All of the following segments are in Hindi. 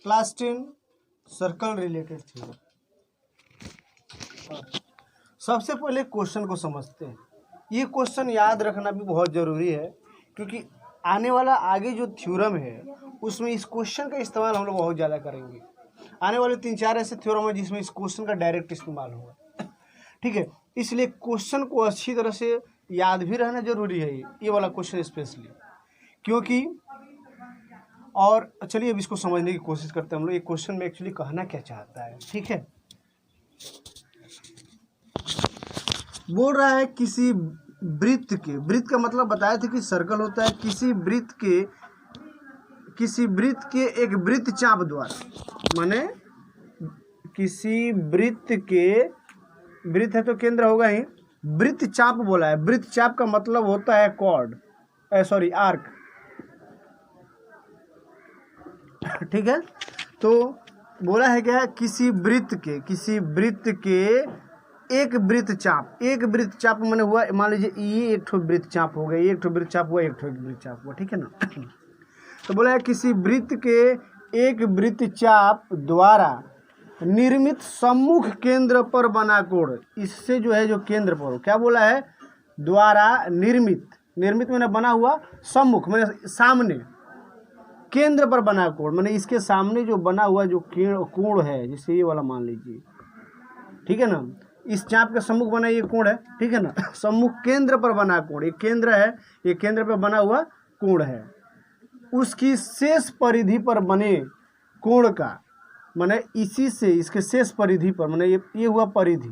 Class 10 circle related theorem. सबसे पहले क्वेश्चन को समझते हैं। ये क्वेश्चन याद रखना भी बहुत ज़रूरी है, क्योंकि आने वाला आगे जो थ्योरम है उसमें इस क्वेश्चन का इस्तेमाल हम लोग बहुत ज़्यादा करेंगे। आने वाले 3-4 ऐसे थ्योरम है जिसमें इस क्वेश्चन का डायरेक्ट इस्तेमाल होगा। ठीक है, इसलिए क्वेश्चन को अच्छी तरह से याद भी रहना जरूरी है, ये वाला क्वेश्चन स्पेशली, क्योंकि और चलिए अब इसको समझने की कोशिश करते हैं हम लोग। ये क्वेश्चन में एक्चुअली कहना क्या चाहता है। ठीक है, बोल रहा है किसी वृत्त के, वृत्त का मतलब बताया था कि सर्कल होता है, किसी वृत्त के एक वृत्त चाप द्वारा, माने किसी वृत्त के, वृत्त है तो केंद्र होगा ही, वृत्त चाप बोला है। वृत्त चाप का मतलब होता है कॉर्ड, आर्क। ठीक है, तो बोला है क्या, किसी वृत्त के एक वृत्त चाप, एक वृत्त चाप माने हुआ, मान लीजिए ये एक ठो वृत्त चाप हो गया, एक ठो वृत्त चाप हुआ, एक ठो वृत्त चाप हुआ। ठीक है ना। तो बोला है किसी वृत्त के एक वृत्त चाप द्वारा निर्मित सम्मुख केंद्र पर बना कोण, इससे जो है जो केंद्र पर, क्या बोला है, द्वारा निर्मित, निर्मित मैंने बना हुआ, सम्मुख मैंने सामने, केंद्र पर बना कोण मैंने इसके सामने जो बना हुआ जो कोण है, जैसे ये वाला मान लीजिए। ठीक है ना, इस चाप के सम्मुख बना ये कोण है। ठीक है ना, सम्मुख केंद्र पर बना कोण, ये केंद्र है, ये केंद्र पर बना हुआ कोण है, उसकी शेष परिधि पर बने कोण का, माने इसी से इसके शेष परिधि पर, माने ये हुआ परिधि,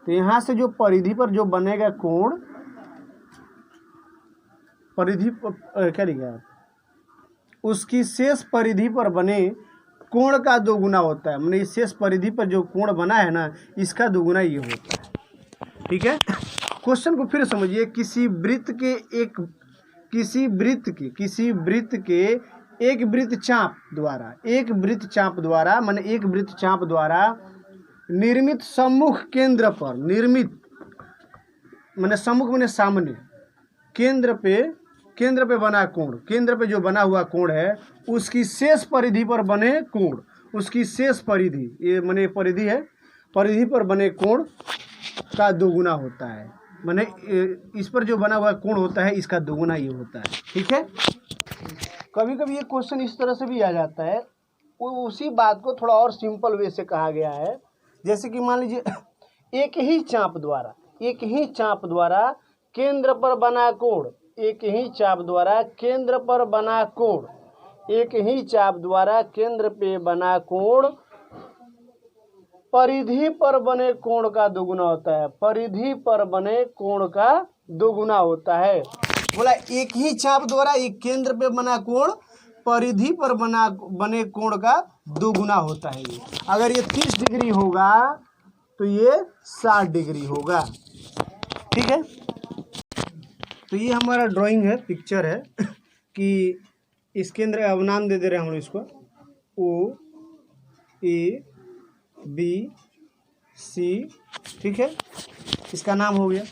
तो यहाँ से जो परिधि पर जो बनेगा कोण, परिधि पर क्या लिखा, उसकी शेष परिधि पर बने कोण का दोगुना होता है। माने इस शेष परिधि पर जो कोण बना है ना, इसका दोगुना ये होता है। ठीक है, क्वेश्चन को फिर समझिए। किसी वृत्त के एक वृत्त चाप द्वारा, एक वृत्त चाप द्वारा माने एक वृत्त चाप द्वारा निर्मित सम्मुख केंद्र पर, निर्मित माने सम्मुख माने सामने, केंद्र पे बना कोण, केंद्र पे जो बना हुआ कोण है उसकी शेष परिधि पर बने कोण, उसकी शेष परिधि, ये माने परिधि है, परिधि पर बने कोण का दोगुना होता है। माने इस पर जो बना हुआ कोण होता है इसका दोगुना ये होता है। ठीक है, कभी कभी ये क्वेश्चन इस तरह से भी आ जाता है, वो उसी बात को थोड़ा और सिंपल वे से कहा गया है। जैसे कि मान लीजिए एक ही चाप द्वारा केंद्र पर बना कोण, एक ही चाप द्वारा केंद्र पर बना कोण, एक ही चाप द्वारा केंद्र पे बना कोण परिधि पर बने कोण का दोगुना होता है, परिधि पर बने कोण का दोगुना होता है। बोला एक ही चाप द्वारा एक केंद्र पे बना कोण परिधि पर बने कोण का दोगुना होता है। ये अगर ये 30 डिग्री होगा तो ये 60 डिग्री होगा। ठीक है, तो ये हमारा ड्राइंग है, पिक्चर है कि इस केंद्र, अब नाम दे रहे हैं हम लोग इसको, O A B C। ठीक है, इसका नाम हो गया।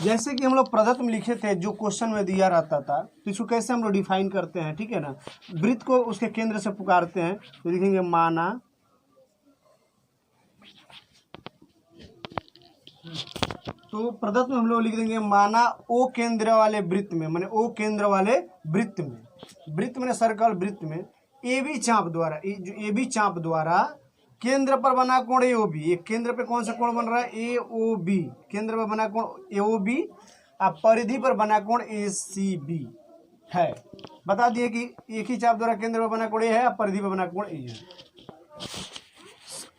जैसे कि हम लोग प्रदत्त में लिखे थे, जो क्वेश्चन में दिया रहता था, तो इसको कैसे हम लोग डिफाइन करते हैं। ठीक है ना, वृत्त को उसके केंद्र से पुकारते हैं, तो लिखेंगे माना तो प्रदत्त में हम लोग लिख देंगे माना ओ केंद्र वाले वृत्त में, माने ओ केंद्र वाले वृत्त में, वृत्त में सर्कल, वृत्त में ए बी चाप द्वारा, जो ए बी चाप द्वारा केंद्र पर बना कोण ए ओ बी, एक केंद्र पे कौन सा कोण बन रहा है, ए ओ बी, केंद्र पर बना कोण ए ओ बी, अब परिधि पर बना कोण ए सी बी है। बता दिए कि एक ही चाप द्वारा केंद्र पर बना कोण ए है, अब परिधि पर बना कोण ए है।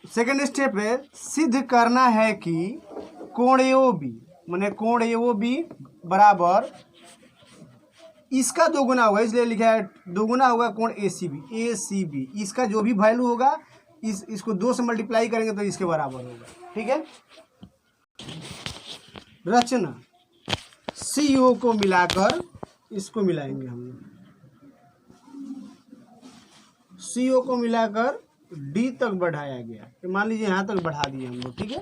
सेकेंड स्टेप है, सिद्ध करना है कि कोण ए ओ बी, माने कोण ए ओ बी बराबर इसका दोगुना होगा, इसलिए लिखा है दोगुना होगा कोण ए सी बी, इसका जो भी वैल्यू होगा इसको 2 से मल्टीप्लाई करेंगे तो इसके बराबर होगा। ठीक है, रचना सी ओ को मिलाकर इसको मिलाएंगे हम लोग, सी ओ को मिलाकर डी तक बढ़ाया गया, तो मान लीजिए यहाँ तक बढ़ा दिए हम लोग। ठीक है,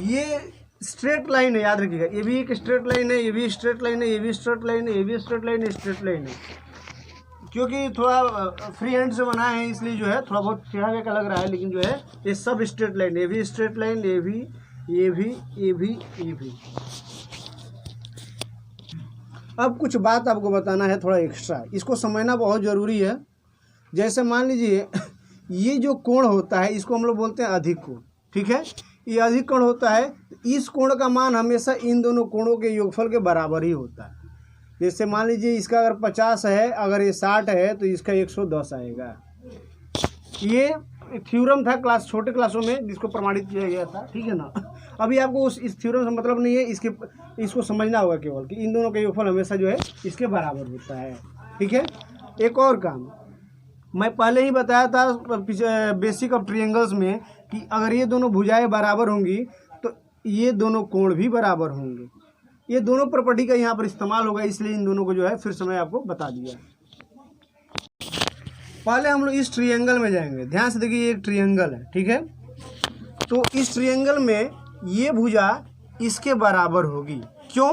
ये स्ट्रेट लाइन है, याद रखिएगा, ये भी एक स्ट्रेट लाइन है, ये भी स्ट्रेट लाइन है, ये भी स्ट्रेट लाइन है, ये भी स्ट्रेट लाइन है, स्ट्रेट लाइन है। क्योंकि थोड़ा फ्री हैंड से बना है इसलिए जो है थोड़ा बहुत टेढ़ा बेका लग रहा है, लेकिन जो है ये सब स्ट्रेट लाइन, ये भी स्ट्रेट लाइन, ये भी, ये भी, ये भी, ये भी। अब कुछ बात आपको बताना है थोड़ा एक्स्ट्रा, इसको समझना बहुत ज़रूरी है। जैसे मान लीजिए ये जो कोण होता है इसको हम लोग बोलते हैं अधिक कोण, ठीक है। ये अधिक कोण होता है, इस कोण का मान हमेशा इन दोनों कोणों के योगफल के बराबर ही होता है। जैसे मान लीजिए इसका अगर 50 है, अगर ये 60 है तो इसका 110 आएगा। ये थ्योरम था क्लास, छोटे क्लासों में जिसको प्रमाणित किया गया था, ठीक है ना। अभी आपको इस थ्योरम से मतलब नहीं है, इसको समझना होगा केवल कि इन दोनों का योगफल हमेशा जो है इसके बराबर होता है, ठीक है। एक और काम मैं पहले ही बताया था बेसिक ऑफ ट्रायंगल्स में कि अगर ये दोनों भुजाएं बराबर होंगी तो ये दोनों कोण भी बराबर होंगे। ये दोनों प्रॉपर्टी का यहाँ पर इस्तेमाल होगा, इसलिए इन दोनों को जो है फिर से मैं आपको बता दिया। पहले हम लोग इस ट्रायंगल में जाएंगे, ध्यान से देखिए, ये एक ट्रायंगल है, ठीक है। तो इस ट्रायंगल में ये भुजा इसके बराबर होगी, क्यों?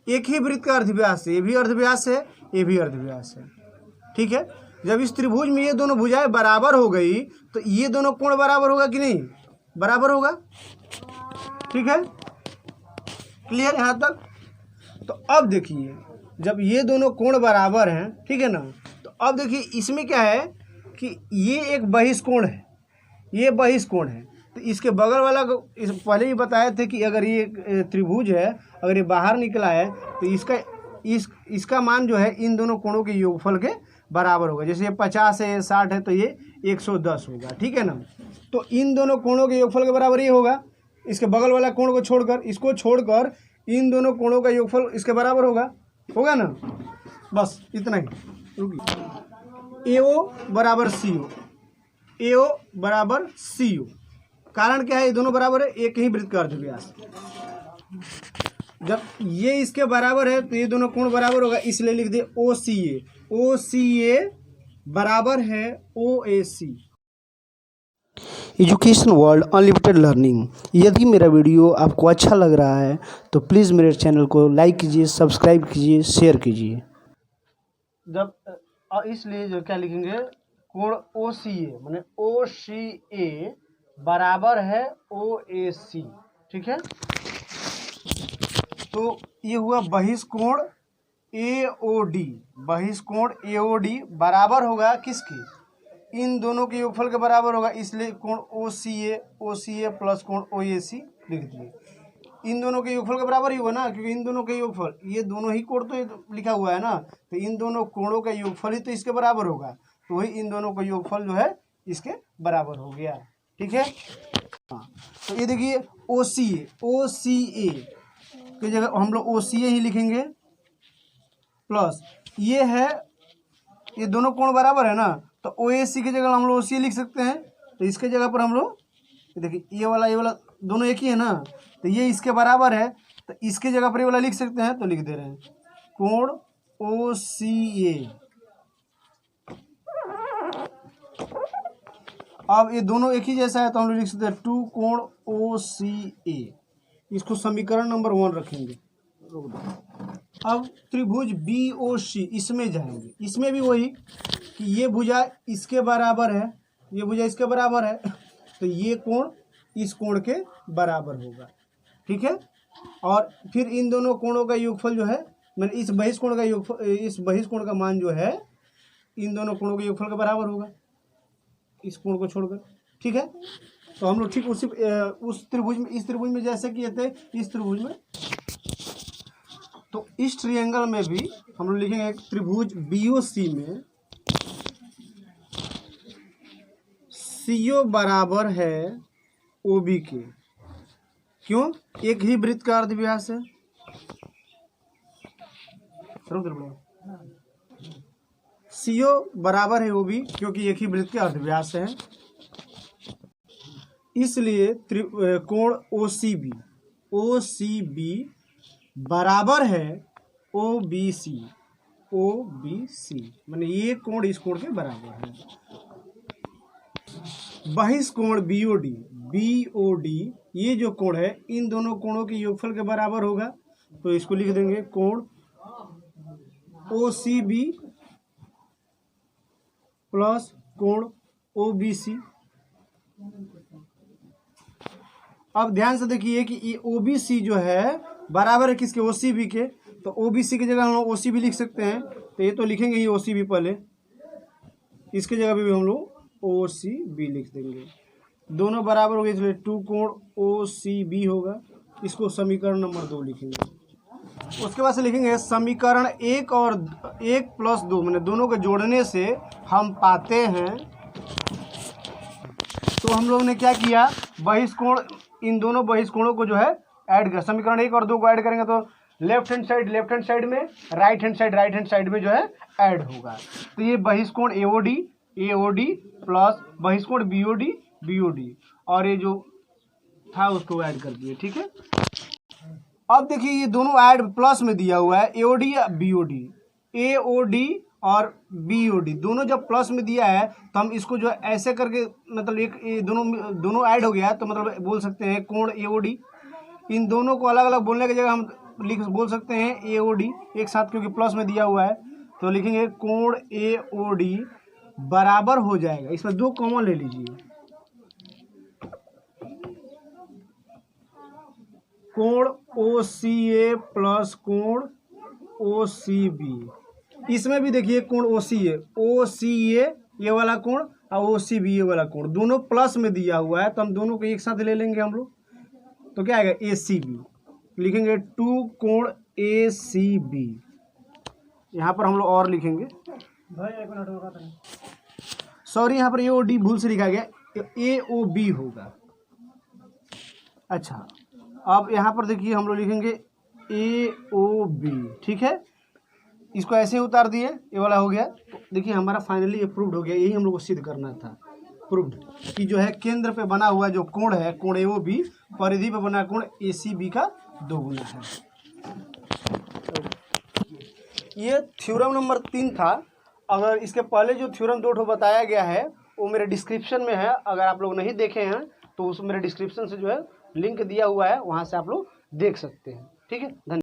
एक ही वृत्त का अर्धव्यास है, ये भी अर्धव्यास है, ये भी अर्धव्यास है, ठीक है। जब इस त्रिभुज में ये दोनों भुजाएं बराबर हो गई तो ये दोनों कोण बराबर होगा कि नहीं? बराबर होगा, ठीक है। क्लियर यहाँ तक? तो अब देखिए, जब ये दोनों कोण बराबर हैं, ठीक है ना, तो अब देखिए इसमें क्या है कि ये एक बहिष्कोण है, ये बहिष्कोण है। तो इसके बगल वाला को पहले ही बताए थे कि अगर ये त्रिभुज है, अगर ये बाहर निकला है तो इसका मान जो है इन दोनों कोणों के योगफल के बराबर होगा। जैसे ये 50 है, ये 60 है, तो ये 110 होगा, ठीक है ना। तो इन दोनों कोणों के योगफल के बराबर ये होगा। इसके बगल वाला कोण को छोड़कर, इसको छोड़कर इन दोनों कोणों का योगफल इसके बराबर होगा ना। बस इतना ही, रुकिए। AO बराबर CO, AO बराबर CO। कारण क्या है? ये दोनों बराबर है, एक ही वृत्त का अर्धव्यास। जब ये इसके बराबर है तो ये दोनों कोण बराबर होगा, इसलिए लिख दे OCA। OCA बराबर है OAC। Education world unlimited learning. यदि मेरा वीडियो आपको अच्छा लग रहा है तो प्लीज़ मेरे चैनल को लाइक कीजिए, सब्सक्राइब कीजिए, शेयर कीजिए। जब इसलिए जो क्या लिखेंगे, कोण OCA माने OCA बराबर है OAC, ठीक है। तो ये हुआ बहिष्कोण AOD। बहिष्कोण AOD बराबर होगा किसके? इन दोनों के योगफल के बराबर होगा, इसलिए कोण OCA प्लस कोण OAC लिख दिए। इन दोनों के योगफल के बराबर ही होगा ना, क्योंकि इन दोनों के योगफल, ये दोनों ही कोण तो लिखा हुआ है ना, तो इन दोनों कोणों का योगफल ही तो इसके बराबर होगा, तो वही इन दोनों का योगफल जो है इसके बराबर हो गया, ठीक है। हाँ, तो ये देखिए OCA की जगह हम लोग OCA ही लिखेंगे, प्लस ये है, ये दोनों कोण बराबर है ना, तो OAC की जगह हम लोग OCA लिख सकते हैं। तो इसके जगह पर हम लोग देखिए, ये वाला दोनों एक ही है ना, तो ये इसके बराबर है, तो इसके जगह पर ये वाला लिख सकते हैं, तो लिख दे रहे हैं कोण OCA। अब ये दोनों एक ही जैसा है तो हम लोग लिख सकते हैं 2 कोण OCA। इसको समीकरण नंबर 1 रखेंगे। अब त्रिभुज BOC इसमें जाएंगे, इसमें भी वही कि ये भुजा इसके बराबर है, ये भुजा इसके बराबर है, तो ये कोण इस कोण के बराबर होगा, ठीक है। और फिर इन दोनों कोणों का योगफल जो है, मैंने इस बहिष्कोण का योगफल, इस बहिष्कोण का मान जो है इन दोनों कोणों के योगफल के बराबर होगा, इस कोण को छोड़कर, ठीक है। तो हम लोग ठीक उस त्रिभुज में, इस त्रिभुज में जैसे किए थे इस त्रिभुज में, तो इस ट्रायंगल में भी हम लोग लिखेंगे त्रिभुज BOC में CO बराबर है OB के। क्यों? एक ही वृत्त का अर्धव्यास है। CO बराबर है OB क्योंकि एक ही वृत्त के अर्धव्यास है, इसलिए कोण OCB बराबर है OBC। माने ये कोण इस कोण के बराबर है। बहिष्कोण BOD, ये जो कोण है इन दोनों कोणों के योगफल के बराबर होगा, तो इसको लिख देंगे कोण OCB प्लस कोण OBC। अब ध्यान से देखिए कि ये OBC जो है बराबर है किसके, OCB के, तो OBC की जगह हम लोग OCB लिख सकते हैं, तो ये तो लिखेंगे ही OCB पहले, इसके जगह भी हम लोग OCB लिख देंगे, दोनों बराबर हो गए, इसलिए 2 कोण OCB होगा। इसको समीकरण नंबर 2 लिखेंगे। उसके बाद से लिखेंगे समीकरण 1 और 1 प्लस 2, मैंने दोनों को जोड़ने से हम पाते हैं, तो हम लोग ने क्या किया, बहिष्कोण, इन दोनों बहिष्कोणों को जो है ऐड कर, समीकरण 1 और 2 को ऐड करेंगे तो लेफ्ट हैंड साइड में, राइट हैंड साइड में जो है ऐड होगा। तो ये बहिष्कोण AOD प्लस बहिष्कोण BOD, और ये जो था उसको ऐड कर दिए, ठीक है। अब देखिए ये दोनों ऐड प्लस में दिया हुआ है, AOD या AOD और BOD दोनों जब प्लस में दिया है तो हम इसको जो है ऐसे करके, मतलब एक ये दोनों ऐड हो गया, तो मतलब बोल सकते हैं कोण AOD। इन दोनों को अलग अलग बोलने की जगह हम बोल सकते हैं AOD एक साथ, क्योंकि प्लस में दिया हुआ है, तो लिखेंगे कोण AOD बराबर हो जाएगा, इसमें 2 कॉमन ले लीजिए, कोण OCA प्लस कोण OCB। इसमें भी देखिए कोण OCA ये वाला कोण और OCB ये वाला कोण, दोनों प्लस में दिया हुआ है, तो हम दोनों को एक साथ ले लेंगे हम लोग, तो क्या आएगा ACB, लिखेंगे 2 कोण ACB। यहाँ पर हम लोग और लिखेंगे, सॉरी यहाँ पर AOD भूल से लिखा गया, AOB होगा। अच्छा, अब यहाँ पर देखिए हम लोग लिखेंगे AOB, ठीक है, इसको ऐसे ही उतार दिए, ये वाला हो गया। तो देखिए हमारा फाइनली ये प्रूव्ड हो गया, यही हम लोग को सिद्ध करना था, प्रूव्ड कि जो है केंद्र पे बना हुआ जो कोण है, कोण AOB परिधि पे बना कोण ACB का 2 गुना है। ये थ्योरम नंबर 3 था। अगर इसके पहले जो थ्योरम 2 बताया गया है वो मेरे डिस्क्रिप्शन में है, अगर आप लोग नहीं देखे हैं तो उस मेरे डिस्क्रिप्शन से जो है लिंक दिया हुआ है, वहाँ से आप लोग देख सकते हैं, ठीक है। धन्यवाद।